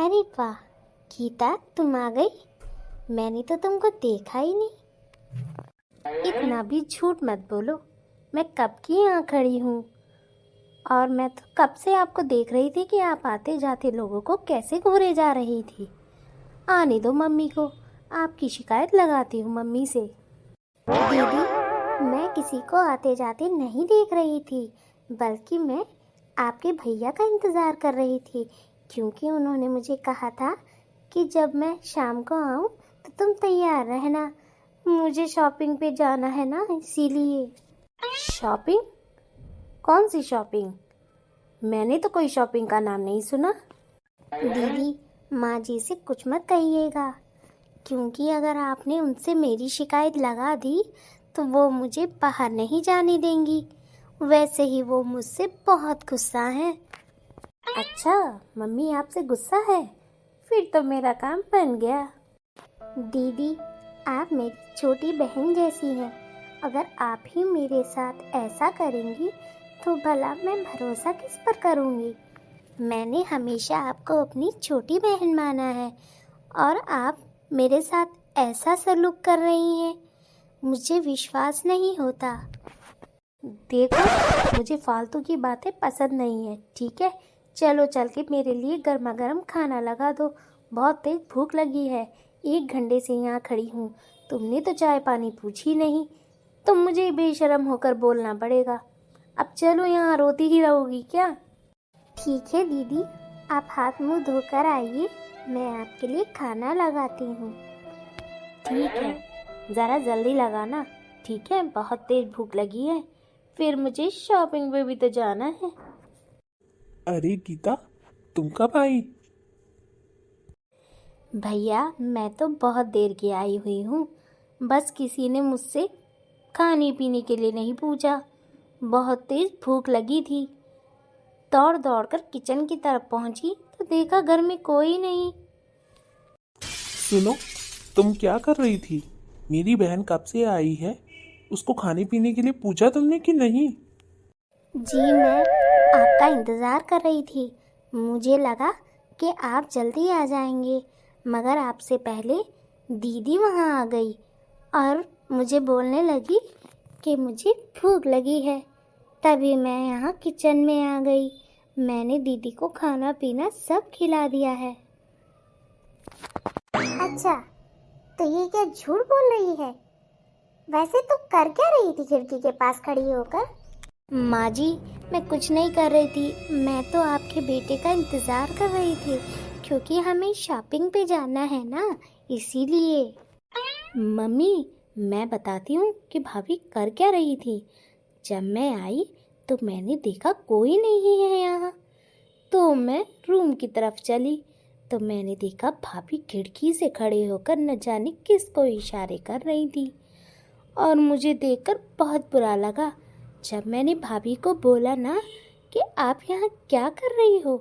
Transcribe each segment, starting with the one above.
अरे वाह गीता, तुम आ गई। मैंने तो तुमको देखा ही नहीं। इतना भी झूठ मत बोलो। मैं कब की यहाँ खड़ी हूँ और मैं तो कब से आपको देख रही थी कि आप आते जाते लोगों को कैसे घूरे जा रही थी। आने दो मम्मी को, आपकी शिकायत लगाती हूँ मम्मी से। दीदी, मैं किसी को आते जाते नहीं देख रही थी, बल्कि मैं आपके भैया का इंतज़ार कर रही थी, क्योंकि उन्होंने मुझे कहा था कि जब मैं शाम को आऊँ तो तुम तैयार रहना, मुझे शॉपिंग पे जाना है ना, इसीलिए। शॉपिंग? कौन सी शॉपिंग? मैंने तो कोई शॉपिंग का नाम नहीं सुना। दीदी, माँ जी से कुछ मत कहिएगा, क्योंकि अगर आपने उनसे मेरी शिकायत लगा दी तो वो मुझे बाहर नहीं जाने देंगी। वैसे ही वो मुझसे बहुत गुस्सा हैं। अच्छा, मम्मी आपसे गुस्सा है? फिर तो मेरा काम बन गया। दीदी, आप मेरी छोटी बहन जैसी हैं। अगर आप ही मेरे साथ ऐसा करेंगी तो भला मैं भरोसा किस पर करूँगी। मैंने हमेशा आपको अपनी छोटी बहन माना है और आप मेरे साथ ऐसा सलूक कर रही हैं, मुझे विश्वास नहीं होता। देखो, मुझे फालतू की बातें पसंद नहीं है, ठीक है? चलो चल के मेरे लिए गर्मा गर्म खाना लगा दो, बहुत तेज भूख लगी है। 1 घंटे से यहाँ खड़ी हूँ, तुमने तो चाय पानी पूछी नहीं, तो मुझे बेशर्म होकर बोलना पड़ेगा। अब चलो, यहाँ रोती ही रहोगी क्या? ठीक है दीदी, आप हाथ मुंह धोकर आइए, मैं आपके लिए खाना लगाती हूँ। ठीक है, ज़रा जल्दी लगाना, ठीक है? बहुत तेज भूख लगी है, फिर मुझे शॉपिंग पे भी तो जाना है। अरे गीता, तुम कब आई? भैया, मैं तो बहुत देर की आई हुई हूँ, बस किसी ने मुझसे खाने पीने के लिए नहीं पूछा। बहुत तेज भूख लगी थी, दौड़ दौड़ कर किचन की तरफ पहुँची तो देखा घर में कोई नहीं। सुनो, तुम क्या कर रही थी? मेरी बहन कब से आई है, उसको खाने पीने के लिए पूछा तुमने कि नहीं? जी, मैं आपका इंतज़ार कर रही थी। मुझे लगा कि आप जल्दी आ जाएंगे, मगर आपसे पहले दीदी वहाँ आ गई और मुझे बोलने लगी कि मुझे भूख लगी है। तभी मैं यहाँ किचन में आ गई। मैंने दीदी को खाना पीना सब खिला दिया है। अच्छा, तो ये क्या झूठ बोल रही है? वैसे तो कर क्या रही थी खिड़की के पास खड़ी होकर? माँ जी, मैं कुछ नहीं कर रही थी, मैं तो आपके बेटे का इंतज़ार कर रही थी, क्योंकि हमें शॉपिंग पे जाना है ना, इसीलिए। मम्मी, मैं बताती हूँ कि भाभी कर क्या रही थी। जब मैं आई तो मैंने देखा कोई नहीं है यहाँ, तो मैं रूम की तरफ चली तो मैंने देखा भाभी खिड़की से खड़े होकर न जाने किसको इशारे कर रही थी, और मुझे देखकर बहुत बुरा लगा। जब मैंने भाभी को बोला ना कि आप यहाँ क्या कर रही हो,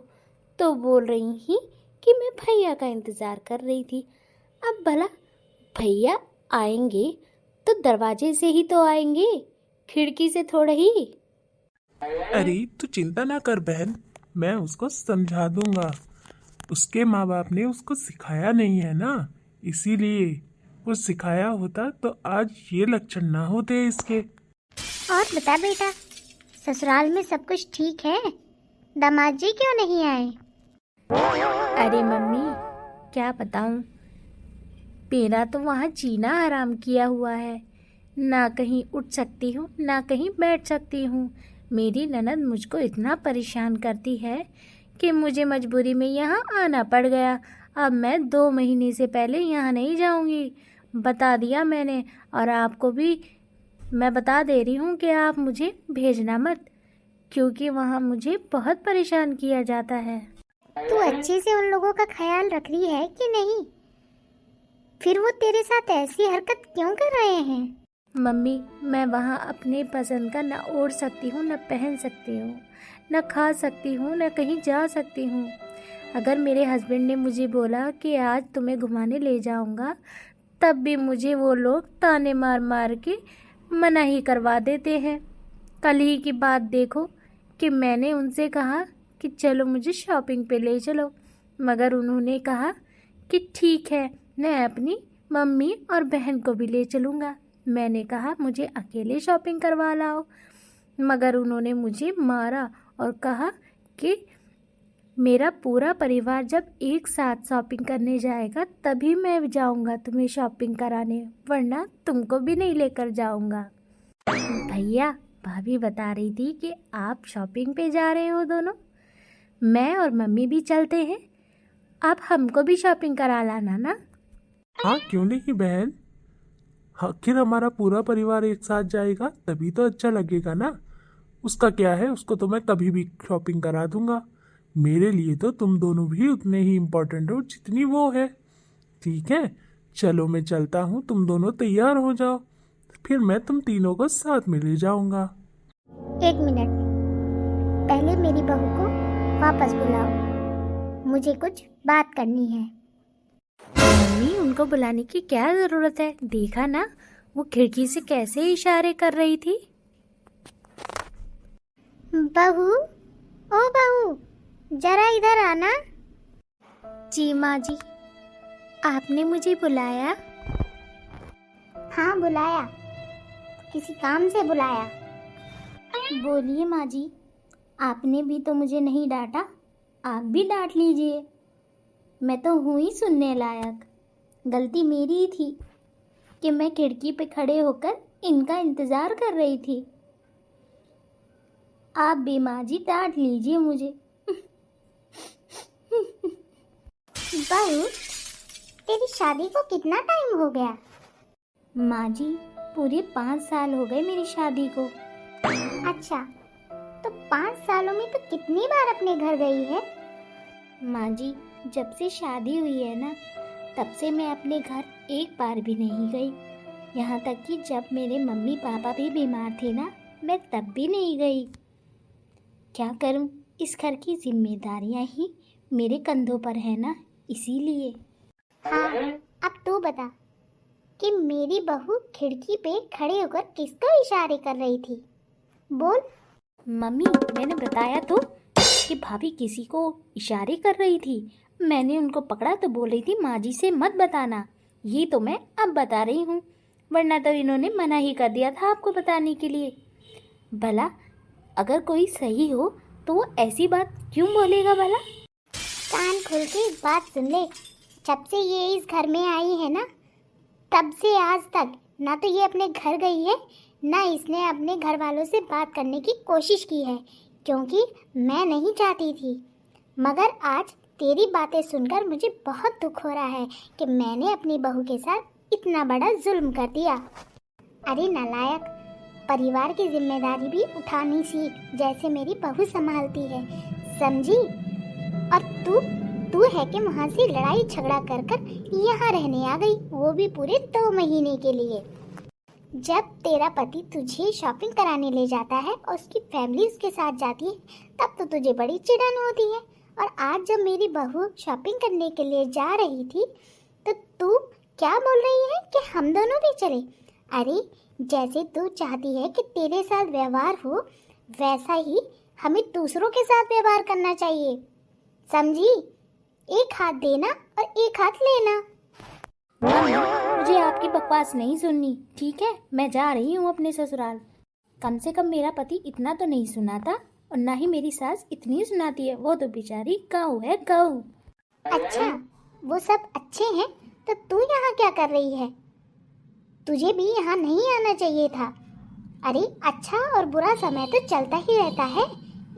तो बोल रही थी कि मैं भैया का इंतज़ार कर रही थी। अब भला भैया आएंगे तो दरवाजे से ही तो आएंगे, खिड़की से थोड़ा ही। अरे तू चिंता ना कर बहन, मैं उसको समझा दूंगा। उसके माँ बाप ने उसको सिखाया नहीं है ना, इसीलिए। वो सिखाया होता तो आज ये लक्षण ना होते इसके। और बता बेटा, ससुराल में सब कुछ ठीक है? दामाद जी क्यों नहीं आए? अरे मम्मी, क्या बताऊं, मेरा तो वहाँ जीना हराम किया हुआ है। ना कहीं उठ सकती हूँ, ना कहीं बैठ सकती हूँ। मेरी ननद मुझको इतना परेशान करती है कि मुझे मजबूरी में यहाँ आना पड़ गया। अब मैं 2 महीने से पहले यहाँ नहीं जाऊँगी, बता दिया मैंने। और आपको भी मैं बता दे रही हूँ कि आप मुझे भेजना मत, क्योंकि वहाँ मुझे बहुत परेशान किया जाता है। तू अच्छे से उन लोगों का ख्याल रख रही है कि नहीं? फिर वो तेरे साथ ऐसी हरकत क्यों कर रहे हैं? मम्मी, मैं वहाँ अपने पसंद का न ओढ़ सकती हूँ, न पहन सकती हूँ, न खा सकती हूँ, न कहीं जा सकती हूँ। अगर मेरे हस्बैंड ने मुझे बोला कि आज तुम्हें घुमाने ले जाऊँगा, तब भी मुझे वो लोग ताने मार मार के मना ही करवा देते हैं। कल ही की बात देखो कि मैंने उनसे कहा कि चलो मुझे शॉपिंग पे ले चलो, मगर उन्होंने कहा कि ठीक है, मैं अपनी मम्मी और बहन को भी ले चलूँगा। मैंने कहा मुझे अकेले शॉपिंग करवा लाओ, मगर उन्होंने मुझे मारा और कहा कि मेरा पूरा परिवार जब एक साथ शॉपिंग करने जाएगा तभी मैं जाऊंगा तुम्हें शॉपिंग कराने, वरना तुमको भी नहीं लेकर जाऊंगा। भैया, भाभी बता रही थी कि आप शॉपिंग पे जा रहे हो दोनों, मैं और मम्मी भी चलते हैं, आप हमको भी शॉपिंग करा लाना ना। हाँ, क्यों नहीं बहन। आखिर हमारा पूरा परिवार एक साथ जाएगा तभी तो अच्छा लगेगा ना। उसका क्या है, उसको तो मैं कभी भी शॉपिंग करा दूंगा। मेरे लिए तो तुम दोनों भी उतने ही इम्पोर्टेंट हो जितनी वो है। ठीक है, चलो मैं चलता हूँ, तुम दोनों तैयार हो जाओ, फिर मैं तुम तीनों को साथ में ले जाऊंगा। 1 मिनट, पहले मेरी बहू को वापस बुलाओ, मुझे कुछ बात करनी है। मम्मी, उनको बुलाने की क्या ज़रूरत है? देखा ना वो खिड़की से कैसे इशारे कर रही थी। बहू, ओ बहू, जरा इधर आना। जी माँ जी, आपने मुझे बुलाया? हाँ बुलाया, किसी काम से बुलाया। बोलिए माँ जी, आपने भी तो मुझे नहीं डांटा, आप भी डांट लीजिए। मैं तो हूँ ही सुनने लायक। गलती मेरी ही थी कि मैं खिड़की पे खड़े होकर इनका इंतज़ार कर रही थी। आप भी माँ जी डांट लीजिए मुझे। बहू, तेरी शादी को कितना टाइम हो गया? माँ जी, पूरे 5 साल हो गए मेरी शादी को। अच्छा, तो 5 सालों में तो कितनी बार अपने घर गई है? माँ जी, जब से शादी हुई है ना, तब से मैं अपने घर एक बार भी नहीं गई। यहाँ तक कि जब मेरे मम्मी पापा भी बीमार थे ना, मैं तब भी नहीं गई। क्या करूँ, इस घर की जिम्मेदारियाँ ही मेरे कंधों पर है ना, इसीलिए। हाँ, अब तू बता कि मेरी बहू खिड़की पे खड़े होकर किसको इशारे कर रही थी? बोल। मम्मी, मैंने बताया तो कि भाभी किसी को इशारे कर रही थी। मैंने उनको पकड़ा तो बोल रही थी माँ जी से मत बताना। ये तो मैं अब बता रही हूँ, वरना तो इन्होंने मना ही कर दिया था आपको बताने के लिए। भला अगर कोई सही हो तो वो ऐसी बात क्यों बोलेगा भला? कान खोल के एक बात सुन ले, जब से ये इस घर में आई है ना, तब से आज तक ना तो ये अपने घर गई है, ना इसने अपने घर वालों से बात करने की कोशिश की है, क्योंकि मैं नहीं चाहती थी। मगर आज तेरी बातें सुनकर मुझे बहुत दुख हो रहा है कि मैंने अपनी बहू के साथ इतना बड़ा जुल्म कर दिया। अरे नालायक, परिवार की जिम्मेदारी भी उठानी सीख, जैसे मेरी बहू संभालती है, समझी? और तू है कि वहाँ से लड़ाई झगड़ा कर कर यहाँ रहने आ गई, वो भी पूरे 2 महीने के लिए। जब तेरा पति तुझे शॉपिंग कराने ले जाता है और उसकी फैमिली उसके साथ जाती है, तब तो तुझे बड़ी चिढ़न होती है। और आज जब मेरी बहू शॉपिंग करने के लिए जा रही थी, तो तू क्या बोल रही है कि हम दोनों भी चले? अरे, जैसे तू चाहती है कि तेरे साथ व्यवहार हो, वैसा ही हमें दूसरों के साथ व्यवहार करना चाहिए, समझी? एक हाथ देना और एक हाथ लेना। मुझे आपकी बकवास नहीं सुननी, ठीक है? मैं जा रही हूँ अपने ससुराल। कम से कम मेरा पति इतना तो नहीं सुनाता, और ना ही मेरी सास इतनी सुनाती है। वो तो बेचारी गऊ है, गऊ। अच्छा, वो सब अच्छे हैं, तो तू यहाँ क्या कर रही है? तुझे भी यहाँ नहीं आना चाहिए था। अरे, अच्छा और बुरा समय तो चलता ही रहता है।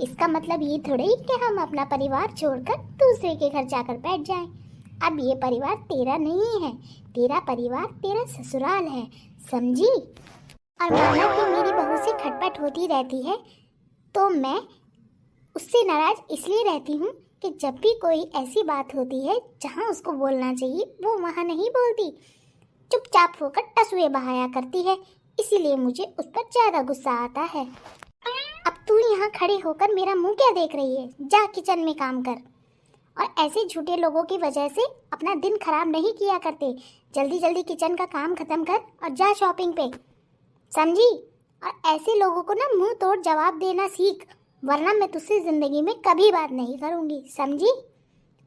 इसका मतलब ये थोड़ी कि हम अपना परिवार छोड़कर दूसरे के घर जाकर बैठ जाएं। अब ये परिवार तेरा नहीं है, तेरा परिवार तेरा ससुराल है, समझी? और माना कि मेरी बहू से खटपट होती रहती है, तो मैं उससे नाराज इसलिए रहती हूँ कि जब भी कोई ऐसी बात होती है जहाँ उसको बोलना चाहिए वो वहाँ नहीं बोलती, चुपचाप होकर टसुए बहाया करती है। इसीलिए मुझे उस पर ज़्यादा गुस्सा आता है। अब तू यहाँ खड़े होकर मेरा मुंह क्या देख रही है? जा किचन में काम कर। और ऐसे झूठे लोगों की वजह से अपना दिन खराब नहीं किया करते। जल्दी जल्दी किचन का काम खत्म कर और जा शॉपिंग पे, समझी? और ऐसे लोगों को ना मुंह तोड़ जवाब देना सीख, वरना मैं तुझसे जिंदगी में कभी बात नहीं करूँगी, समझी?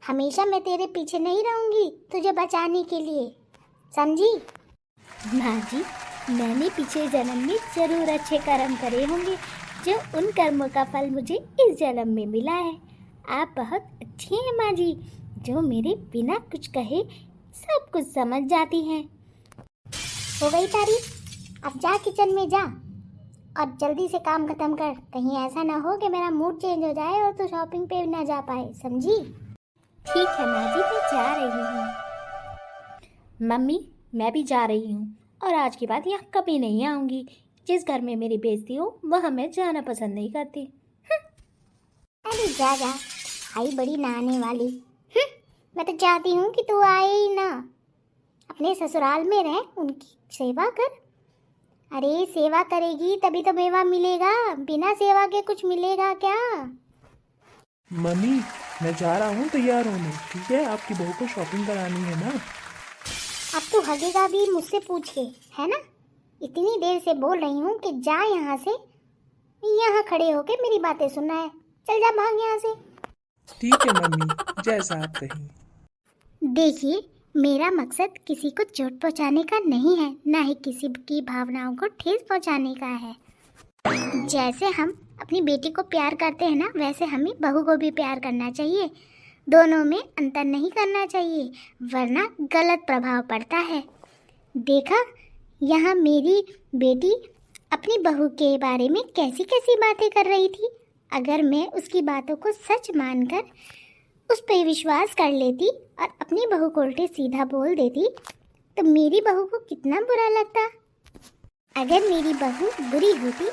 हमेशा मैं तेरे पीछे नहीं रहूंगी तुझे बचाने के लिए, समझी? माँ जी, मैंने पिछले जन्म में जरूर अच्छे कर्म करे होंगे जो उन कर्मों का फल मुझे इस जन्म में मिला है। आप बहुत अच्छी हैं माँ जी, जो मेरे बिना कुछ कहे सब कुछ समझ जाती हैं। हो गई तारीफ, अब जा किचन में जा और जल्दी से काम खत्म कर। कहीं ऐसा ना हो कि मेरा मूड चेंज हो जाए और तू शॉपिंग पे ना जा पाए, समझी? ठीक है माँ जी, मैं जा रही हूँ। मम्मी, मैं भी जा रही हूँ और आज के बाद यहाँ कभी नहीं आऊँगी। जिस घर में मेरी बेइज्जती हो वहाँ मैं जाना पसंद नहीं करती। अरे जा जा, आई बड़ी नहाने वाली। मैं तो चाहती हूँ कि तू आए ही ना, अपने ससुराल में रह, उनकी सेवा कर। अरे सेवा करेगी तभी तो मेवा मिलेगा, बिना सेवा के कुछ मिलेगा क्या? मम्मी, मैं जा रहा हूँ तैयार होने, ठीक है? आपकी बहू को शॉपिंग करानी है ना। अब तू हगेगा भी मुझसे पूछ के, है ना? इतनी देर से बोल रही हूँ कि जा यहाँ से, यहाँ खड़े होके मेरी बातें सुनना है। चल जा, भाग यहाँ से। ठीक है मम्मी, जैसा आप कहें। देखिए, मेरा मकसद किसी को चोट पहुँचाने का नहीं है, ना ही किसी की भावनाओं को ठेस पहुँचाने का है। जैसे हम अपनी बेटी को प्यार करते हैं ना, वैसे हमें बहू को भी प्यार करना चाहिए। दोनों में अंतर नहीं करना चाहिए, वरना गलत प्रभाव पड़ता है। देखा, यहाँ मेरी बेटी अपनी बहू के बारे में कैसी कैसी बातें कर रही थी। अगर मैं उसकी बातों को सच मानकर उस पर विश्वास कर लेती और अपनी बहू को उल्टे सीधा बोल देती तो मेरी बहू को कितना बुरा लगता। अगर मेरी बहू बुरी होती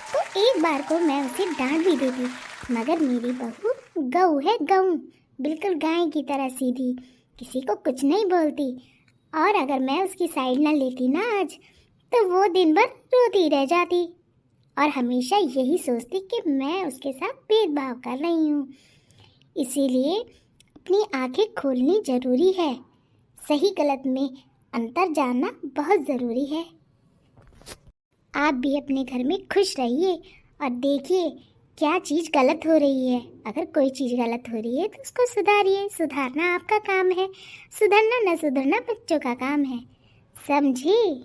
तो एक बार को मैं उसे डांट भी देती, मगर मेरी बहू गऊ है, गऊ, बिल्कुल गाय की तरह सीधी, किसी को कुछ नहीं बोलती। और अगर मैं उसकी साइड ना लेती ना आज, तो वो दिन भर रोती रह जाती और हमेशा यही सोचती कि मैं उसके साथ भेदभाव कर रही हूँ। इसीलिए अपनी आंखें खोलनी ज़रूरी है, सही गलत में अंतर जानना बहुत ज़रूरी है। आप भी अपने घर में खुश रहिए और देखिए क्या चीज़ गलत हो रही है। अगर कोई चीज़ गलत हो रही है तो उसको सुधारिए, सुधारना आपका काम है, सुधरना न सुधरना बच्चों का काम है, समझे?